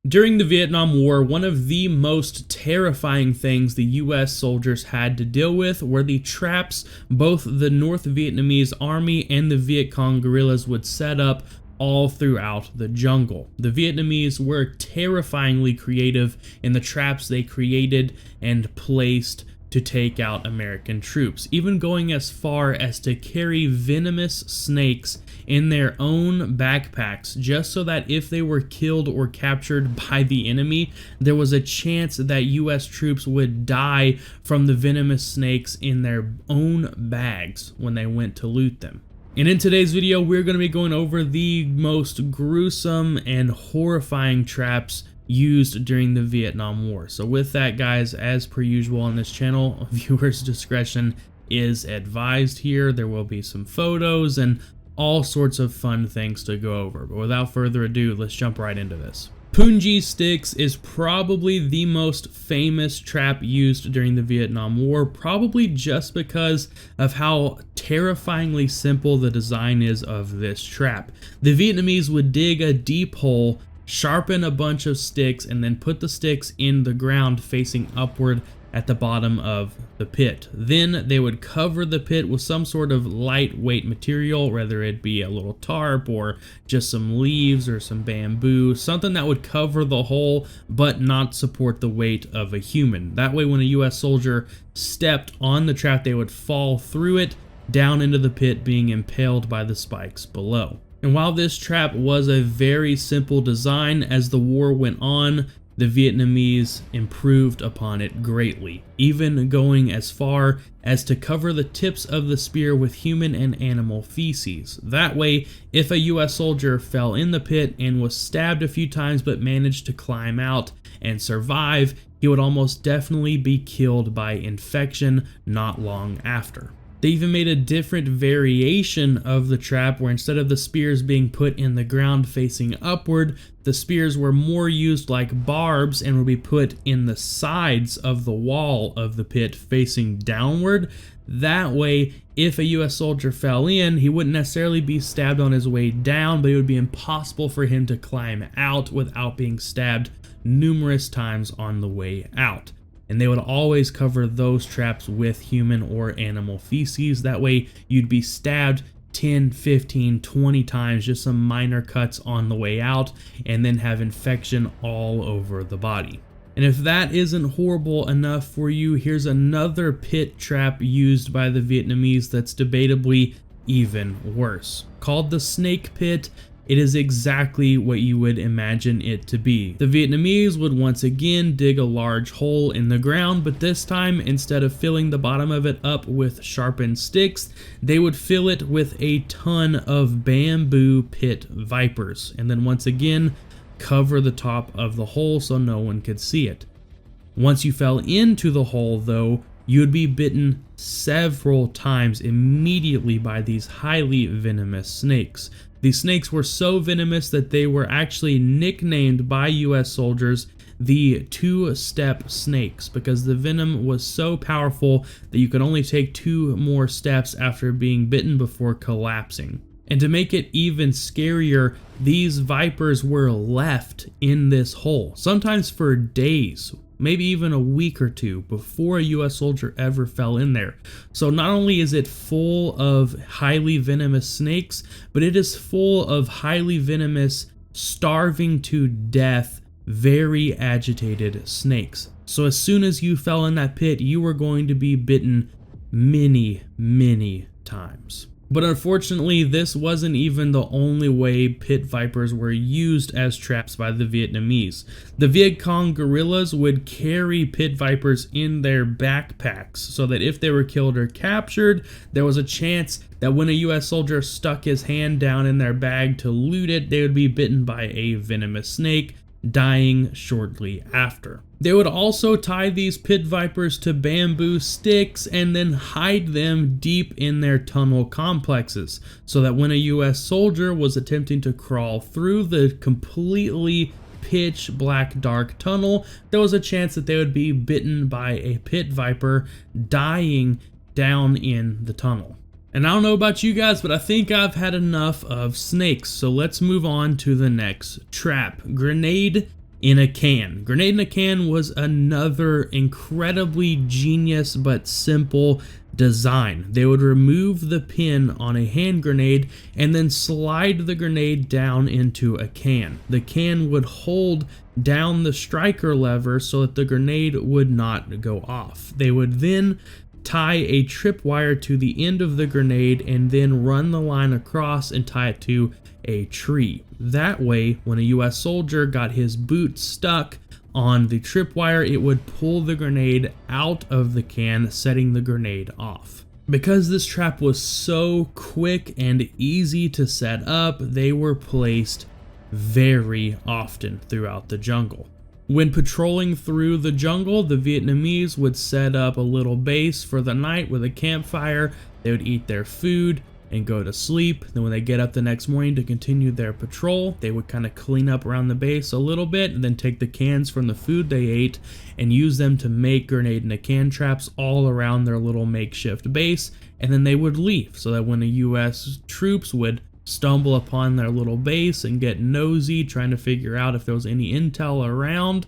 During the Vietnam War, one of the most terrifying things the US soldiers had to deal with were the traps both the North Vietnamese army and the Viet Cong guerrillas would set up all throughout the jungle. The Vietnamese were terrifyingly creative in the traps they created and placed to take out American troops, even going as far as to carry venomous snakes in their own backpacks just so that if they were killed or captured by the enemy, there was a chance that US troops would die from the venomous snakes in their own bags when they went to loot them. And in today's video, we're going to be going over the most gruesome and horrifying traps used during the Vietnam War. So with that, guys, as per usual on this channel, viewers' discretion is advised here. There will be some photos and all sorts of fun things to go over. But without further ado, let's jump right into this. Punji sticks is probably the most famous trap used during the Vietnam War, probably just because of how terrifyingly simple the design is of this trap. The Vietnamese would dig a deep hole, sharpen a bunch of sticks, and then put the sticks in the ground facing upward at the bottom of the pit. Then they would cover the pit with some sort of lightweight material, whether it be a little tarp or just some leaves or some bamboo, something that would cover the hole but not support the weight of a human. That way when a US soldier stepped on the trap, they would fall through it down into the pit, being impaled by the spikes below. And while this trap was a very simple design, as the war went on, the Vietnamese improved upon it greatly, even going as far as to cover the tips of the spear with human and animal feces. That way, if a US soldier fell in the pit and was stabbed a few times but managed to climb out and survive, he would almost definitely be killed by infection not long after. They even made a different variation of the trap where instead of the spears being put in the ground facing upward, the spears were more used like barbs and would be put in the sides of the wall of the pit facing downward. That way, if a US soldier fell in, he wouldn't necessarily be stabbed on his way down, but it would be impossible for him to climb out without being stabbed numerous times on the way out. And they would always cover those traps with human or animal feces. That way you'd be stabbed 10, 15, 20 times, just some minor cuts on the way out, and then have infection all over the body. And if that isn't horrible enough for you, here's another pit trap used by the Vietnamese that's debatably even worse. Called the snake pit. It is exactly what you would imagine it to be. The Vietnamese would once again dig a large hole in the ground, but this time, instead of filling the bottom of it up with sharpened sticks, they would fill it with a ton of bamboo pit vipers, and then once again cover the top of the hole so no one could see it. Once you fell into the hole, though, you would be bitten several times immediately by these highly venomous snakes. These snakes were so venomous that they were actually nicknamed by US soldiers the two-step snakes, because the venom was so powerful that you could only take 2 more steps after being bitten before collapsing. And to make it even scarier, these vipers were left in this hole, sometimes for days, maybe even a week or two before a US soldier ever fell in there. So not only is it full of highly venomous snakes, but it is full of highly venomous, starving to death, very agitated snakes. So as soon as you fell in that pit, you were going to be bitten many, many times. But unfortunately, this wasn't even the only way pit vipers were used as traps by the Vietnamese. The Viet Cong guerrillas would carry pit vipers in their backpacks so that if they were killed or captured, there was a chance that when a US soldier stuck his hand down in their bag to loot it, they would be bitten by a venomous snake, dying shortly after. They would also tie these pit vipers to bamboo sticks and then hide them deep in their tunnel complexes, so that when a US soldier was attempting to crawl through the completely pitch black dark tunnel, there was a chance that they would be bitten by a pit viper, dying down in the tunnel. And I don't know about you guys, but I think I've had enough of snakes, so let's move on to the next trap. Grenade in a can. Grenade in a can was another incredibly genius but simple design. They would remove the pin on a hand grenade and then slide the grenade down into a can. The can would hold down the striker lever so that the grenade would not go off. They would then tie a tripwire to the end of the grenade and then run the line across and tie it to a tree. That way, when a US soldier got his boot stuck on the tripwire, it would pull the grenade out of the can, setting the grenade off. Because this trap was so quick and easy to set up, they were placed very often throughout the jungle. When patrolling through the jungle, the Vietnamese would set up a little base for the night with a campfire. They would eat their food and go to sleep. Then when they get up the next morning to continue their patrol, they would kind of clean up around the base a little bit and then take the cans from the food they ate and use them to make grenade in a can traps all around their little makeshift base. And then they would leave so that when the US troops would stumble upon their little base and get nosy trying to figure out if there was any intel around,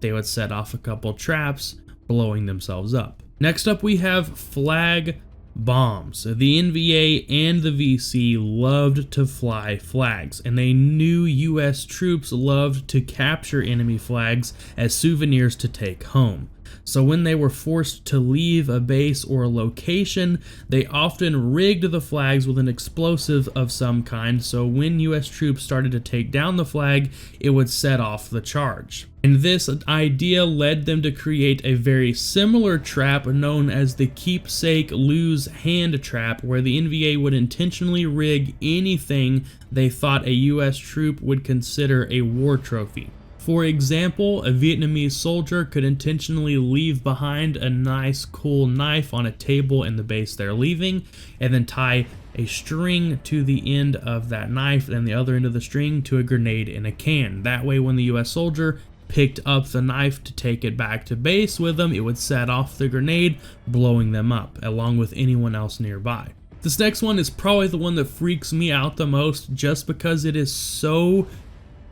they would set off a couple traps, blowing themselves up. Next up we have flag bombs. The NVA and the VC loved to fly flags, and they knew US troops loved to capture enemy flags as souvenirs to take home. So when they were forced to leave a base or a location, they often rigged the flags with an explosive of some kind, so when US troops started to take down the flag, it would set off the charge. And this idea led them to create a very similar trap known as the keepsake lose hand trap, where the NVA would intentionally rig anything they thought a US troop would consider a war trophy. For example, a Vietnamese soldier could intentionally leave behind a nice cool knife on a table in the base they're leaving, and then tie a string to the end of that knife and the other end of the string to a grenade in a can. That way when the US soldier picked up the knife to take it back to base with them, it would set off the grenade, blowing them up, along with anyone else nearby. This next one is probably the one that freaks me out the most, just because it is so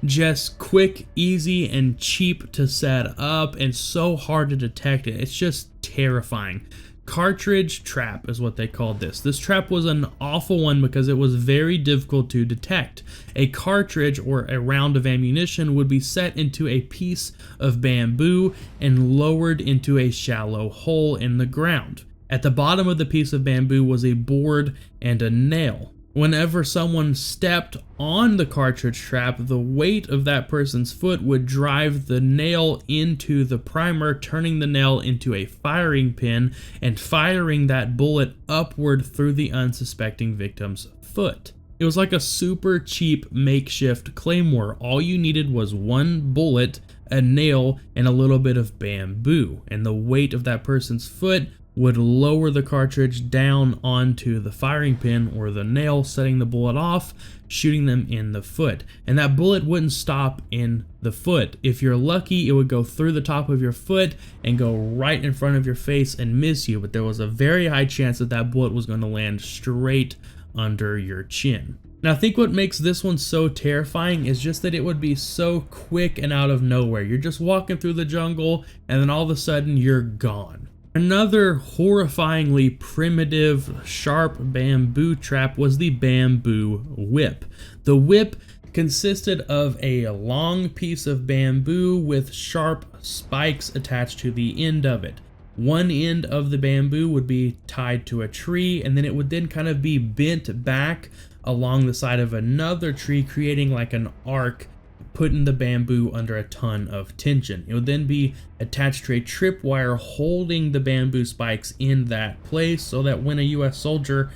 just quick, easy, and cheap to set up and so hard to detect it. It's just terrifying. Cartridge Trap is what they called this. This trap was an awful one because it was very difficult to detect. A cartridge, or a round of ammunition, would be set into a piece of bamboo and lowered into a shallow hole in the ground. At the bottom of the piece of bamboo was a board and a nail. Whenever someone stepped on the cartridge trap, the weight of that person's foot would drive the nail into the primer, turning the nail into a firing pin and firing that bullet upward through the unsuspecting victim's foot. It was like a super cheap makeshift claymore. All you needed was one bullet, a nail, and a little bit of bamboo, and the weight of that person's foot would lower the cartridge down onto the firing pin or the nail, setting the bullet off, shooting them in the foot. And that bullet wouldn't stop in the foot. If you're lucky, it would go through the top of your foot and go right in front of your face and miss you, but there was a very high chance that that bullet was going to land straight under your chin. Now I think what makes this one so terrifying is just that it would be so quick and out of nowhere. You're just walking through the jungle and then all of a sudden you're gone. Another horrifyingly primitive, sharp bamboo trap was the bamboo whip. The whip consisted of a long piece of bamboo with sharp spikes attached to the end of it. One end of the bamboo would be tied to a tree, and then it would then kind of be bent back along the side of another tree, creating like an arc, putting the bamboo under a ton of tension. It would then be attached to a tripwire holding the bamboo spikes in that place, so that when a US soldier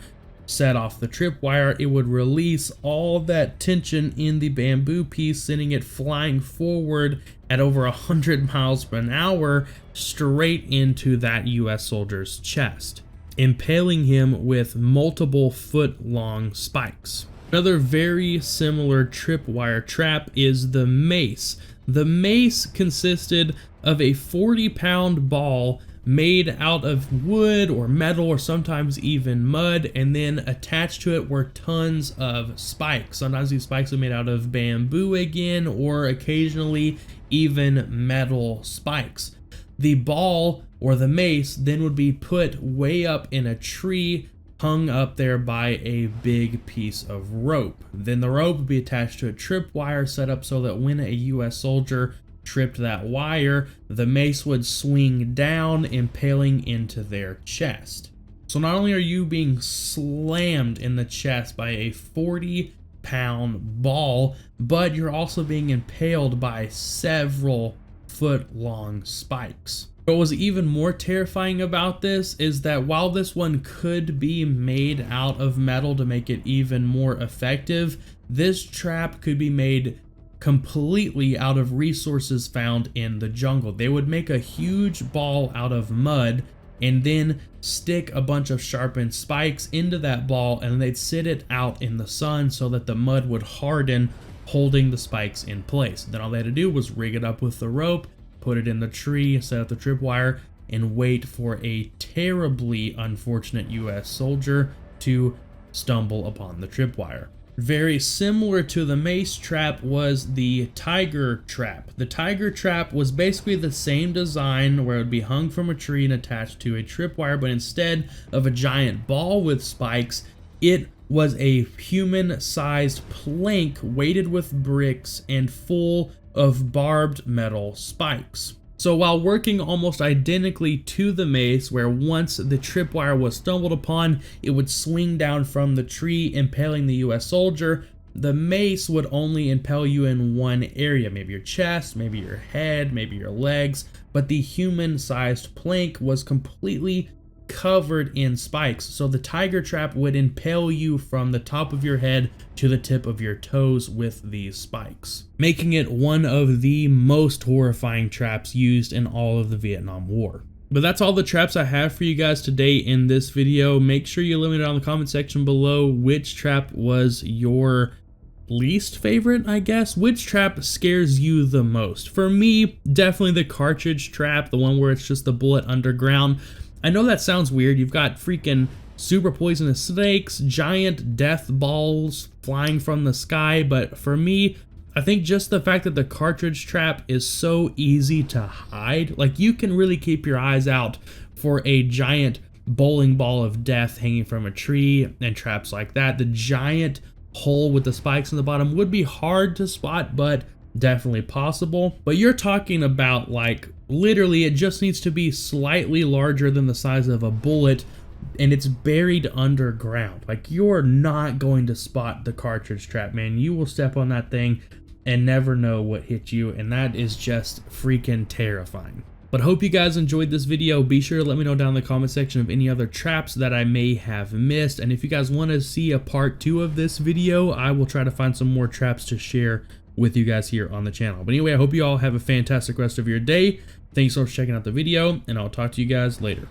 set off the tripwire, it would release all that tension in the bamboo piece, sending it flying forward at over 100 miles per hour straight into that US soldier's chest, impaling him with multiple foot-long spikes. Another very similar tripwire trap is the mace. The mace consisted of a 40-pound ball made out of wood or metal or sometimes even mud, and then attached to it were tons of spikes. Sometimes these spikes are made out of bamboo again, or occasionally even metal spikes. The ball or the mace then would be put way up in a tree, hung up there by a big piece of rope. Then the rope would be attached to a tripwire set up so that when a US soldier tripped that wire, the mace would swing down, impaling into their chest. So not only are you being slammed in the chest by a 40-pound ball, but you're also being impaled by several foot-long spikes. What was even more terrifying about this is that while this one could be made out of metal to make it even more effective, this trap could be made completely out of resources found in the jungle. They would make a huge ball out of mud and then stick a bunch of sharpened spikes into that ball, and they'd sit it out in the sun so that the mud would harden, holding the spikes in place. Then all they had to do was rig it up with the rope, put it in the tree, set up the tripwire, and wait for a terribly unfortunate US soldier to stumble upon the tripwire. Very similar to the Mace Trap was the Tiger Trap. The Tiger Trap was basically the same design, where it would be hung from a tree and attached to a tripwire, but instead of a giant ball with spikes, it was a human-sized plank weighted with bricks and full of barbed metal spikes. So while working almost identically to the mace, where once the tripwire was stumbled upon, it would swing down from the tree, impaling the US soldier, the mace would only impale you in one area, maybe your chest, maybe your head, maybe your legs, but the human-sized plank was completely covered in spikes. So the Tiger Trap would impale you from the top of your head to the tip of your toes with these spikes, making it one of the most horrifying traps used in all of the Vietnam War. But that's all the traps I have for you guys today in this video. Make sure you let me know in the comment section below which trap was your least favorite, I guess. Which trap scares you the most? For me, definitely the Cartridge Trap, the one where it's just the bullet underground. I know that sounds weird. You've got freaking super poisonous snakes, giant death balls flying from the sky, but for me, I think just the fact that the Cartridge Trap is so easy to hide, like you can really keep your eyes out for a giant bowling ball of death hanging from a tree and traps like that. The giant hole with the spikes in the bottom would be hard to spot, but definitely possible. But you're talking about, like, literally it just needs to be slightly larger than the size of a bullet, and it's buried underground. Like, you're not going to spot the Cartridge Trap, man. You will step on that thing and never know what hit you, and that is just freaking terrifying. But hope you guys enjoyed this video. Be sure to let me know down in the comment section of any other traps that I may have missed, and if you guys want to see a part 2 of this video, I will try to find some more traps to share with you guys here on the channel. But anyway, I hope you all have a fantastic rest of your day. Thanks so much for checking out the video, and I'll talk to you guys later.